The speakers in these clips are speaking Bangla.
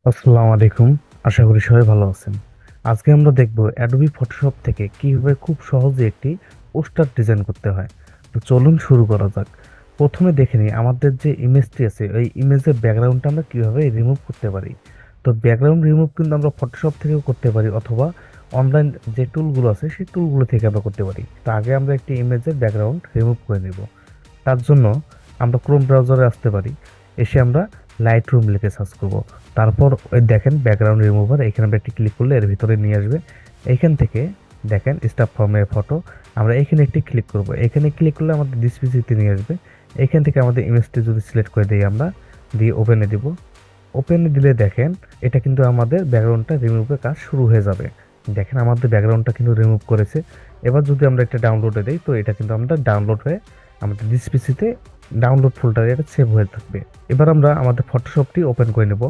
আসসালামু আলাইকুম। আশা করি সবাই ভালো আছেন। আজকে আমরা দেখব অ্যাডোবি ফটোশপ থেকে কিভাবে খুব সহজে একটি পোস্টার ডিজাইন করতে হয়। তো চলুন শুরু করা যাক। প্রথমে দেখে নিই আমাদের যে ইমেজটি আছে ওই ইমেজের ব্যাকগ্রাউন্ডটা আমরা কিভাবে রিমুভ করতে পারি। তো ব্যাকগ্রাউন্ড রিমুভ কিন্তু আমরা ফটোশপ থেকেও করতে পারি অথবা অনলাইন যে টুলগুলো আছে সেই টুলগুলো থেকে আমরা করতে পারি। তো আগে আমরা একটি ইমেজের ব্যাকগ্রাউন্ড রিমুভ করে নেব। তার জন্য আমরা ক্রোম ব্রাউজারে আসতে পারি। এসে আমরা লাইট রুম লিখে সার্চ করব। তারপর ওই দেখেন ব্যাকগ্রাউন্ড রিমুভার, এখানে আমরা একটি ক্লিক করলে এর ভিতরে নিয়ে আসবে। এইখান থেকে দেখেন স্টাফ ফর্মের ফটো, আমরা এখানে একটি ক্লিক করব। এখানে ক্লিক করলে আমাদের ডিসপিসিতে নিয়ে আসবে। এখান থেকে আমাদের ইমেজটি যদি সিলেক্ট করে দিই আমরা, দিয়ে ওপেনে দিব। ওপেনে দিলে দেখেন এটা কিন্তু আমাদের ব্যাকগ্রাউন্ডটা রিমুভের কাজ শুরু হয়ে যাবে। দেখেন আমাদের ব্যাকগ্রাউন্ডটা কিন্তু রিমুভ করেছে। এবার যদি আমরা একটা ডাউনলোডে দিই তো এটা কিন্তু আমাদের ডাউনলোড হয়ে আমাদের দিস পিসিতে ডাউনলোড ফোল্ডারে এটা সেভ হয়ে থাকবে। এবার আমরা আমাদের ফটোশপটি ওপেন করে নেব।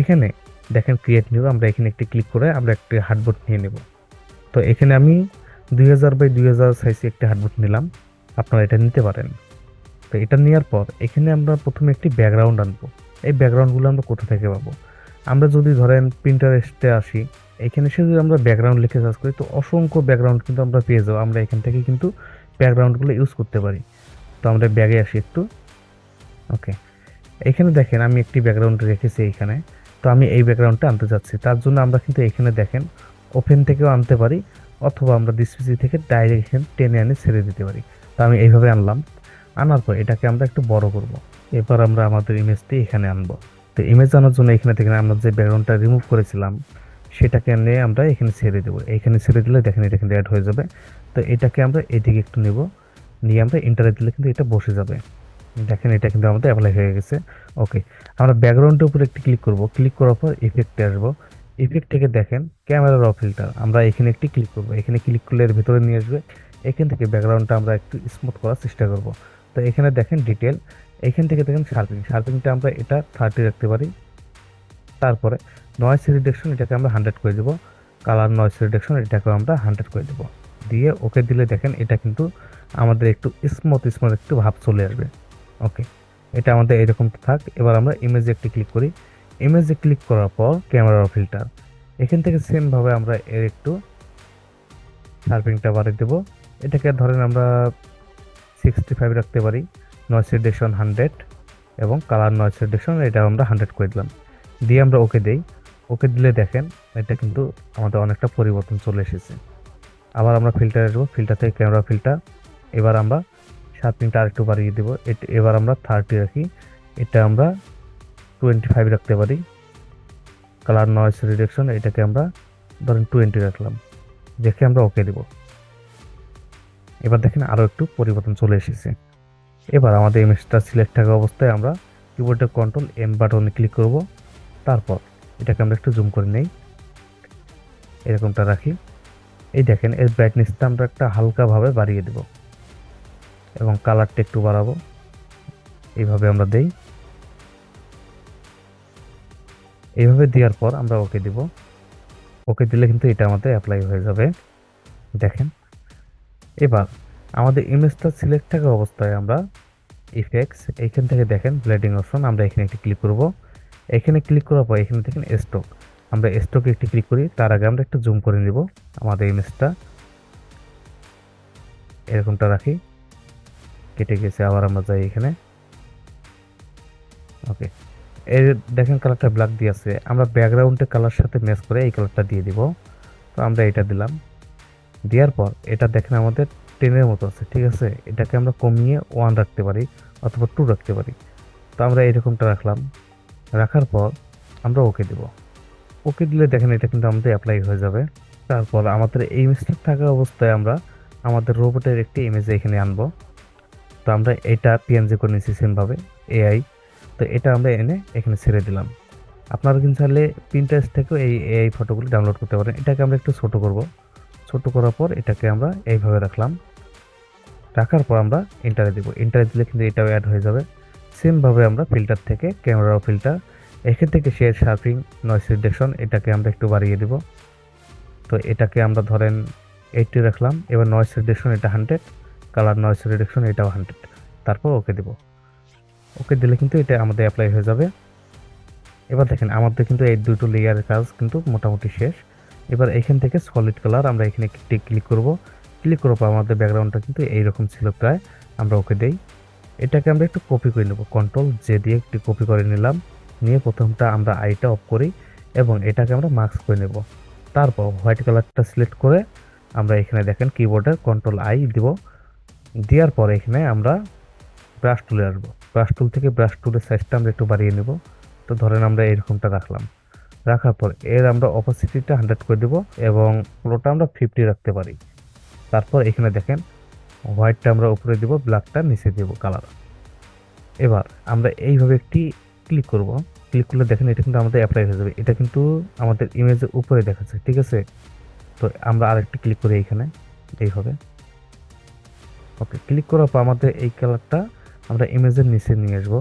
এখানে দেখেন ক্রিয়েট নিউ, আমরা এখানে একটি ক্লিক করে আমরা একটি হার্ডবোর্ড নিয়ে নেব। তো এখানে আমি 2000 বাই 2000 সাইজে একটি হার্ডবোর্ড নিলাম, আপনারা এটা নিতে পারেন। তো এটা নেওয়ার পর এখানে আমরা প্রথমে একটি ব্যাকগ্রাউন্ড আনবো। এই ব্যাকগ্রাউন্ডগুলো আমরা কোথা থেকে পাবো? আমরা যদি ধরেন প্রিন্টারেস্টে আসি, এখানে এসে যদি আমরা ব্যাকগ্রাউন্ড লিখে সার্চ করি তো অসংখ্য ব্যাকগ্রাউন্ড কিন্তু আমরা পেয়ে যাবো। আমরা এখান থেকে কিন্তু ব্যাকগ্রাউন্ডগুলো ইউজ করতে পারি। তো আমরা ব্যাগে আসি একটু। ওকে, এখানে দেখেন আমি একটি ব্যাকগ্রাউন্ড রেখেছি এইখানে। তো আমি এই ব্যাকগ্রাউন্ডটা আনতে চাচ্ছি, তার জন্য আমরা কিন্তু এখানে দেখেন ওপেন থেকেও আনতে পারি অথবা আমরা ডিসপিসি থেকে ডাইরেক্ট এখানে টেনে আনে ছেড়ে দিতে পারি। তো আমি এইভাবে আনলাম। আনার পর এটাকে আমরা একটু বড় করব। এরপর আমরা আমাদের ইমেজটি এখানে আনবো। তো ইমেজ আনার জন্য এখানে থেকে আমরা যে ব্যাকগ্রাউন্ডটা রিমুভ করেছিলাম সেটাকে নিয়ে আমরা এখানে ছেড়ে দেবো। এখানে ছেড়ে দিলে দেখেন এটা কিন্তু অ্যাড হয়ে যাবে। তো এটাকে আমরা এদিকে একটু নেব, নিয়ে আমরা এন্টারে দিলে কিন্তু এটা বসে যাবে। দেখেন এটা কিন্তু আমাদের অ্যাপ্লাই হয়ে গেছে। ওকে, আমরা ব্যাকগ্রাউন্ডের উপর একটি ক্লিক করব। ক্লিক করার পর ইফেক্টে আসবো। ইফেক্ট থেকে দেখেন ক্যামেরা র ফিল্টার, আমরা এখানে একটি ক্লিক করব। এখানে ক্লিক করলে এর ভিতরে নিয়ে আসবে। এখান থেকে ব্যাকগ্রাউন্ডটা আমরা একটু স্মুথ করার চেষ্টা করব। তো এখানে দেখেন ডিটেল, এখান থেকে দেখেন শার্পিং, শার্পিংটা আমরা এটা 30 রাখতে পারি। তারপরে নয়েজ রিডাকশন এটাকে আমরা 100 করে দেবো। কালার নয়েজ রিডাকশন এটাকে আমরা 100 করে দেবো। দিয়ে ওকে দিলে দেখেন এটা কিন্তু আমাদের একটু স্মুথ স্মুথ একটু ভাব চলে আসবে। ওকে, এটা আমাদের এরকম থাক। এবার আমরা ইমেজে একটি ক্লিক করি। ইমেজে ক্লিক করার পর ক্যামেরা ফিল্টার, এখান থেকে সেম ভাবে আমরা এর একটু শার্পিংটা বাড়িয়ে দেবো। এটাকে ধরেন আমরা 65 রাখতে পারি। নয়েজ রিডাকশন 100 এবং কালার নয়েজ রিডাকশন এটা আমরা 100 করে দিলাম। দিয়ে আমরা ওকে দেই। ওকে দিলে দেখেন এটা কিন্তু আমাদের অনেকটা পরিবর্তন চলে এসেছে। আবার আমরা ফিল্টারে আসবো, ফিল্টার থেকে ক্যামেরা ফিল্টার। এবার আমরা শার্পিংটা আরেকটু বাড়িয়ে দেবো। এবার আমরা 30 রাখি। এটা আমরা 25 রাখতে পারি। কালার নয়েজ রিডাকশন এটাকে আমরা ধরেন 20 রাখলাম। দেখে আমরা ওকে দেব। এবার দেখেন আরও একটু পরিবর্তন চলে এসেছে। এবার আমাদের ইমেজটা সিলেক্ট থাকা অবস্থায় আমরা কিবোর্ডে কন্ট্রোল এম বাটনে ক্লিক করব। তারপর এটাকে আমরা একটু জুম করে নেই, এরকমটা রাখি। এই দেখেন এর ব্রাইটনেসটা আমরা একটা হালকাভাবে বাড়িয়ে দেব এবং কালারটা একটু বাড়াবো। এইভাবে আমরা দেই। এইভাবে দেওয়ার পর আমরা ওকে দিব। ওকে দিলে কিন্তু এটা আমাদের অ্যাপ্লাই হয়ে যাবে। দেখেন এবার আমাদের ইমেজটা সিলেক্ট থাকা অবস্থায় আমরা ইফেক্টস এইখান থেকে দেখেন ব্লেডিং অপশন, আমরা এখানে একটি ক্লিক করব। এখানে ক্লিক করার পর এখানে দেখেন স্টক, আমরা স্টকে একটি ক্লিক করি। তার আগে আমরা একটু জুম করে নিব আমাদের ইমেজটা, এরকমটা রাখি। কেটে গেছে, আবার আমরা যাই এখানে। ওকে, এই দেখেন কালারটা ব্ল্যাক দিয়ে আছে, আমরা ব্যাকগ্রাউন্ডের কালার সাথে ম্যাচ করে এই কালারটা দিয়ে দিব। তো আমরা এটা দিলাম। দেওয়ার পর এটা দেখেন আমাদের 10-এর মতো আছে, ঠিক আছে। এটাকে আমরা কমিয়ে 1 রাখতে পারি অথবা 2 রাখতে পারি। তো আমরা এরকমটা রাখলাম। রাখার পর আমরা ওকে দেব। ওকে দিলে দেখেন এটা কিন্তু আমাদের অ্যাপ্লাই হয়ে যাবে। তারপর আমাদের এই ইমেজটা থাকা অবস্থায় আমরা আমাদের রোবটের একটি ইমেজ এখানে আনবো। তো আমরা এটা পিএনজি করে নিচ্ছি সেমভাবে এআই। তো এটা আমরা এনে এখানে ছেড়ে দিলাম। আপনারা কিন্তু চাইলে প্রিন্টারেস্ট থেকেও এই এআই ফটোগুলো ডাউনলোড করতে পারেন। এটাকে আমরা একটু ছোট করব। ছোট করার পর এটাকে আমরা এইভাবে রাখলাম। রাখার পর আমরা এন্টারে দিব। এন্টারে দিলে কিন্তু এটাও অ্যাড হয়ে যাবে। সেমভাবে আমরা ফিল্টার থেকে ক্যামেরা ফিল্টার, এখান থেকে শেয়ার শার্পিং নয়েজ রিডাকশন এটাকে আমরা একটু বাড়িয়ে দিব। তো এটাকে আমরা ধরেন 80 রাখলাম। এবার নয়েজ রিডাকশন এটা 100, কালার নয়েজ রিডাকশন এটাও 100। তারপর ওকে দেব। ওকে দিলে কিন্তু এটা আমাদের অ্যাপ্লাই হয়ে যাবে। এবার দেখেন আমাদের কিন্তু এই দুটো লেয়ারের কাজ কিন্তু মোটামুটি শেষ। এবার এখান থেকে সলিড কালার আমরা এখানে ক্লিক করব। ক্লিক করার পর আমাদের ব্যাকগ্রাউন্ডটা কিন্তু এইরকম ছিল প্রায়। আমরা ওকে দেই। এটাকে আমরা একটু কপি করে নেব, কন্ট্রোল জে দিয়ে একটু কপি করে নিলাম। নিয়ে প্রথমটা আমরা আইটা অফ করি এবং এটাকে আমরা মার্কস করে নেব। তারপর হোয়াইট কালারটা সিলেক্ট করে আমরা এখানে দেখেন কিবোর্ডে কন্ট্রোল আই দিব। দেওয়ার পরে এখানে আমরা ব্রাশ টুলে আসবো। ব্রাশ টুল থেকে ব্রাশ টুলের সাইজটা আমরা একটু বাড়িয়ে নেব। তো ধরেন আমরা এরকমটা রাখলাম। রাখার পর এর আমরা অপাসিটিটা 100 করে দেব এবং ফ্লোটা আমরা 50 রাখতে পারি। তারপর এখানে দেখেন হোয়াইটটা আমরা উপরে দিব, ব্ল্যাকটা নিচে দেব কালার। এবার আমরা এইভাবে একটি ক্লিক করব। ক্লিক করলে দেখেন এটা কিন্তু আমাদের অ্যাপ্লাই হয়ে যাবে। এটা কিন্তু আমাদের ইমেজের উপরে দেখাচ্ছে, ঠিক আছে। তো আমরা আরেকটি ক্লিক করি এইখানে এইভাবে। ওকে, ক্লিক করার পর আমাদের এই কালারটা আমরা ইমেজের নিচে নিয়ে আসবো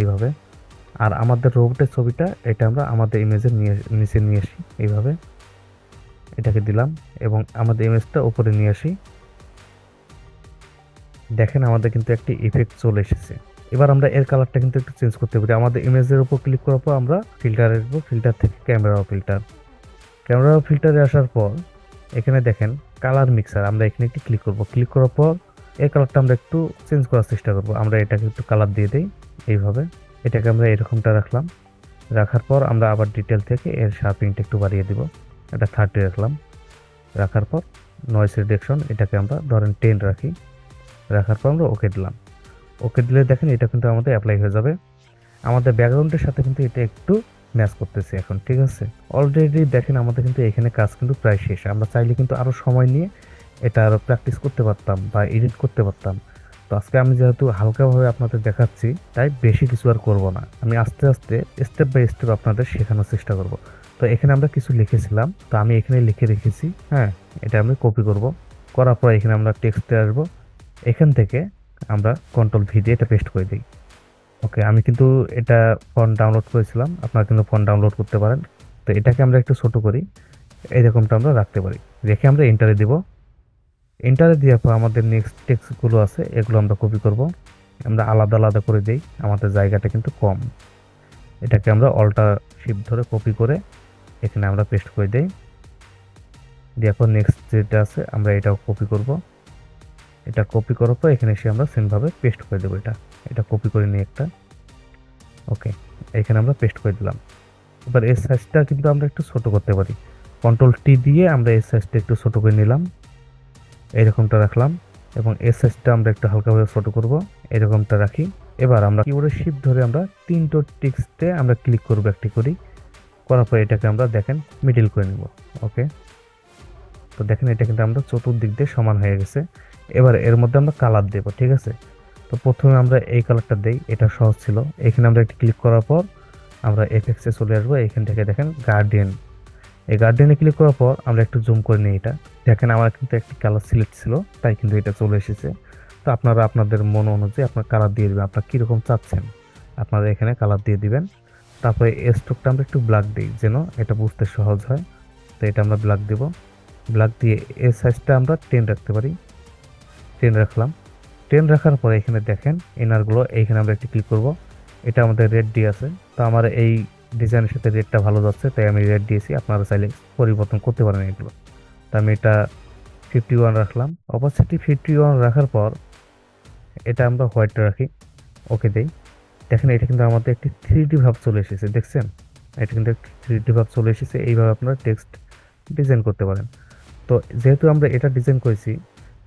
এইভাবে। আর আমাদের রোবটের ছবিটা এটা আমরা আমাদের ইমেজের নিচে নিয়ে আসি এইভাবে। এটাকে দিলাম এবং আমাদের ইমেজটা উপরে নিয়ে আসি। দেখেন আমাদের কিন্তু একটি ইফেক্ট চলে এসেছে। এবার আমরা এর কালারটা কিন্তু একটু চেঞ্জ করতে পারি। আমাদের ইমেজের উপর ক্লিক করার পর আমরা ফিল্টারে আসবো, ফিল্টার থেকে ক্যামেরা ফিল্টার। ক্যামেরা ফিল্টারে আসার পর এখানে দেখেন কালার মিক্সার, আমরা এখানে একটু ক্লিক করব। ক্লিক করার পর এর কালারটা আমরা একটু চেঞ্জ করার চেষ্টা করব। আমরা এটাকে একটু কালার দিয়ে দিই এইভাবে। এটাকে আমরা এরকমটা রাখলাম। রাখার পর আমরা আবার ডিটেল থেকে এর শার্পিংটা একটু বাড়িয়ে দিব। এটা 30 রাখলাম। রাখার পর নয়েজ রিডাকশন এটাকে আমরা ধরেন 10 রাখি। রাখার পর আমরা ওকে দিলাম। ওকে দিলে দেখেন এটা কিন্তু আমাদের অ্যাপ্লাই হয়ে যাবে। আমাদের ব্যাকগ্রাউন্ডের সাথে কিন্তু এটা একটু ম্যাচ করতেছে এখন, ঠিক আছে। অলরেডি দেখেন আমাদের কিন্তু এখানে কাজ কিন্তু প্রায় শেষ। আমরা চাইলে কিন্তু আরও সময় নিয়ে এটা আরও প্র্যাকটিস করতে পারতাম বা এডিট করতে পারতাম। তো আজকে আমি যেহেতু হালকাভাবে আপনাদের দেখাচ্ছি, তাই বেশি কিছু আর করব না। আমি আস্তে আস্তে স্টেপ বাই স্টেপ আপনাদের শেখানোর চেষ্টা করব। তো এখানে আমরা কিছু লিখেছিলাম, তো আমি এখানে লিখে রেখেছি। হ্যাঁ, এটা আমি কপি করব। করার পর এখানে আমরা টেক্সটে আসবো। এখান থেকে আমরা কন্ট্রোল ভি দিয়ে এটা পেস্ট করে দিই। ওকে, আমি কিন্তু এটা ফন্ট ডাউনলোড করেছিলাম, আপনারা কিন্তু ফন্ট ডাউনলোড করতে পারেন। তো এটাকে আমরা একটু ছোট করি, এইরকমটা আমরা রাখতে পারি। রেখে আমরা এন্টারে দিব। এন্টারে দেওয়ার পর আমাদের নেক্সট টেক্সটগুলো আছে এগুলো আমরা কপি করব। আমরা আলাদা আলাদা করে দিই, আমাদের জায়গাটা কিন্তু কম। এটাকে আমরা অল্টা শিফট ধরে কপি করে এখানে আমরা পেস্ট করে দিই। দেওয়ার পর নেক্সট যেটা আছে আমরা এটাও কপি করব। এটা কপি করার পর এখানে এসে আমরা সেমভাবে পেস্ট করে দেবো। এটা কপি করে নিই একটা। ওকে, এখানে আমরা পেস্ট করে দিলাম। এবার এর সাইজটা কিন্তু আমরা একটু ছোট করতে পারি। কন্ট্রোল টি দিয়ে আমরা এর সাইজটা একটু ছোট করে নিলাম, এরকমটা রাখলাম। এবং এর সাইজটা আমরা একটু হালকাভাবে ছোট করব, এরকমটা রাখি। এবার আমরা কিবোর্ডের শিফট ধরে আমরা তিনটো টেক্সটে আমরা ক্লিক করব, একটি করি। করার পর এটাকে আমরা দেখেন মিডল করে নিব। ওকে, তো দেখেন এটা কিন্তু আমরা চতুর্দিক দিয়ে সমান হয়ে গেছে। এবার এর মধ্যে আমরা কালার দেব, ঠিক আছে। তো প্রথমে আমরা এই কালারটা দেই, এটা সহজ ছিল। এখানে আমরা একটু ক্লিক করার পর আমরা এফেক্টসে চলে আসবো। এখান থেকে দেখেন গার্ডিয়ান, এই গার্ডিয়ানে ক্লিক করার পর আমরা একটু জুম করে নিই। এটা দেখেন আমার কিন্তু একটি কালার সিলেক্ট ছিল, তাই কিন্তু এটা চলে এসেছে। তো আপনারা আপনাদের মন অনুযায়ী আপনার কালার দিয়ে দেবেন, আপনার কীরকম চাচ্ছেন আপনারা এখানে কালার দিয়ে দিবেন। তারপরে এই স্ট্রোকটা আমরা একটু ব্ল্যাক দিই যেন এটা বুঝতে সহজ হয়। তো এটা আমরা ব্ল্যাক দেব। ব্ল্যাক দিয়ে এর সাইজটা আমরা 10 রাখতে পারি। 10 রাখলাম। 10 রাখার পরে এখানে দেখেন ইনারগুলো, এইখানে আমরা একটু ক্লিক করব। এটা আমাদের রেড দিয়ে আছে, তো আমার এই ডিজাইনের সাথে রেডটা ভালো যাচ্ছে, তাই আমি রেড দিয়েছি। আপনারা চাইলে পরিবর্তন করতে পারেন এগুলো। তো আমি এটা 51 রাখলাম। অপাসিটি 51 রাখার পর এটা আমরা হোয়াইটটা রাখি। ওকে দেই। দেখেন এটা কিন্তু আমাদের একটি 3D ভাব চলে এসেছে, দেখছেন। এটা কিন্তু একটি 3D ভাব চলে এসেছে। এইভাবে আপনারা টেক্সট ডিজাইন করতে পারেন। তো যেহেতু আমরা এটা ডিজাইন করেছি,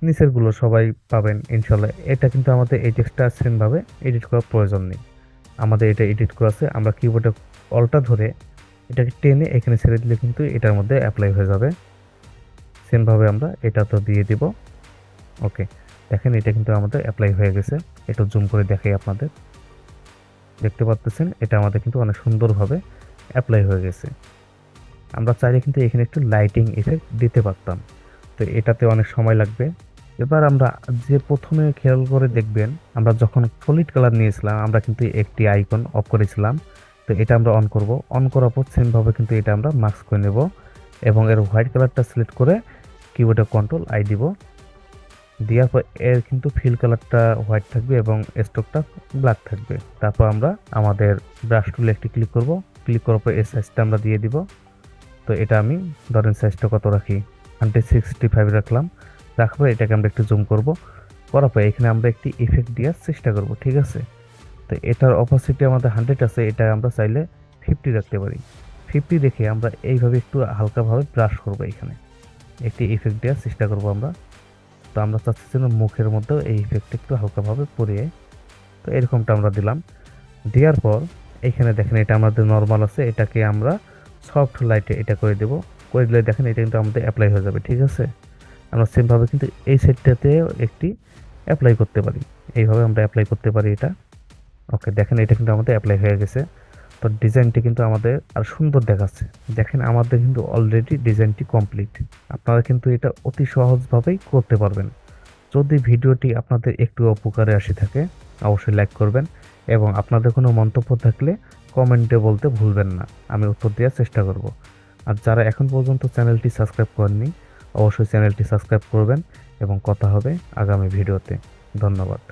নিচেরগুলো সবাই পাবেন ইনশাল্লাহ। এটা কিন্তু আমাদের এই টেক্সটটা সেমভাবে এডিট করার প্রয়োজন নেই। আমাদের এটা এডিট করা আছে, আমরা কিবোর্ডে অল্টা ধরে এটাকে টেনে এখানে ছেড়ে দিলে কিন্তু এটার মধ্যে অ্যাপ্লাই হয়ে যাবে। সেমভাবে আমরা এটা তো দিয়ে দিব। ওকে, দেখেন এটা কিন্তু আমাদের অ্যাপ্লাই হয়ে গেছে। একটু জুম করে দেখাই আপনাদের, দেখতে পাচ্ছেন এটা আমাদের কিন্তু অনেক সুন্দরভাবে অ্যাপ্লাই হয়ে গেছে। আমরা চাইলে কিন্তু এখানে একটু লাইটিং ইফেক্ট দিতে পারতাম, তো এটাতে অনেক সময় লাগবে। এবার আমরা যে প্রথমে খেয়াল করে দেখবেন, আমরা যখন সলিড কালার নিয়েছিলাম আমরা কিন্তু একটি আইকন অফ করেছিলাম। তো এটা আমরা অন করব। অন করার পর সেমভাবে কিন্তু এটা আমরা মার্কস করে নেব এবং এর হোয়াইট কালারটা সিলেক্ট করে কিবোর্ডে কন্ট্রোল আই দিব। দেওয়ার পর এর কিন্তু ফিল কালারটা হোয়াইট থাকবে এবং স্ট্রোকটা ব্ল্যাক থাকবে। তারপর আমরা আমাদের ব্রাশ টুলে একটি ক্লিক করব। ক্লিক করার পর এই সাইজটা আমরা দিয়ে দিব। তো এটা আমি ধরেন সাইজটা কত রাখি, 165 রাখলাম। রাখার পর এটাকে আমরা একটু জুম করব, করার পর এখানে আমরা একটি ইফেক্ট দেওয়ার চেষ্টা করব, ঠিক আছে। তো এটার অপাসিটি আমাদের 100 আছে, এটা আমরা চাইলে 50 রাখতে পারি। 50 রেখে আমরা এইভাবে একটু হালকাভাবে ব্রাশ করব, এখানে একটি ইফেক্ট দেওয়ার চেষ্টা করব আমরা। তো আমরা চাচ্ছি যেন মুখের মধ্যেও এই ইফেক্টটা একটু হালকাভাবে পরিয়ে, তো এরকমটা আমরা দিলাম। দেওয়ার পর এখানে দেখেন এটা আমাদের নর্মাল আছে, এটাকে আমরা সফট লাইটে এটা করে দেব। করে দিলে দেখেন এটা কিন্তু আমাদের অ্যাপ্লাই হয়ে যাবে, ঠিক আছে। আমরা সেমভাবে কিন্তু এই সাইডটাতেও একটি অ্যাপ্লাই করতে পারি, এইভাবে আমরা অ্যাপ্লাই করতে পারি এটা। ওকে, দেখেন এটা কিন্তু আমাদের অ্যাপ্লাই হয়ে গেছে। তো ডিজাইনটি কিন্তু আমাদের আর সুন্দর দেখাচ্ছে। দেখেন আমাদের কিন্তু অলরেডি ডিজাইনটি কমপ্লিট। আপনারা কিন্তু এটা অতি সহজভাবেই করতে পারবেন। যদি ভিডিওটি আপনাদের একটু উপকারে আসে থাকে অবশ্যই লাইক করবেন, এবং আপনাদের কোনো মন্তব্য থাকলে কমেন্টে বলতে ভুলবেন না, আমি উত্তর দেওয়ার চেষ্টা করব। আর যারা এখন পর্যন্ত চ্যানেলটি সাবস্ক্রাইব করেননি অবশ্যই চ্যানেলটি সাবস্ক্রাইব করবেন, এবং কথা হবে আগামী ভিডিওতে। ধন্যবাদ।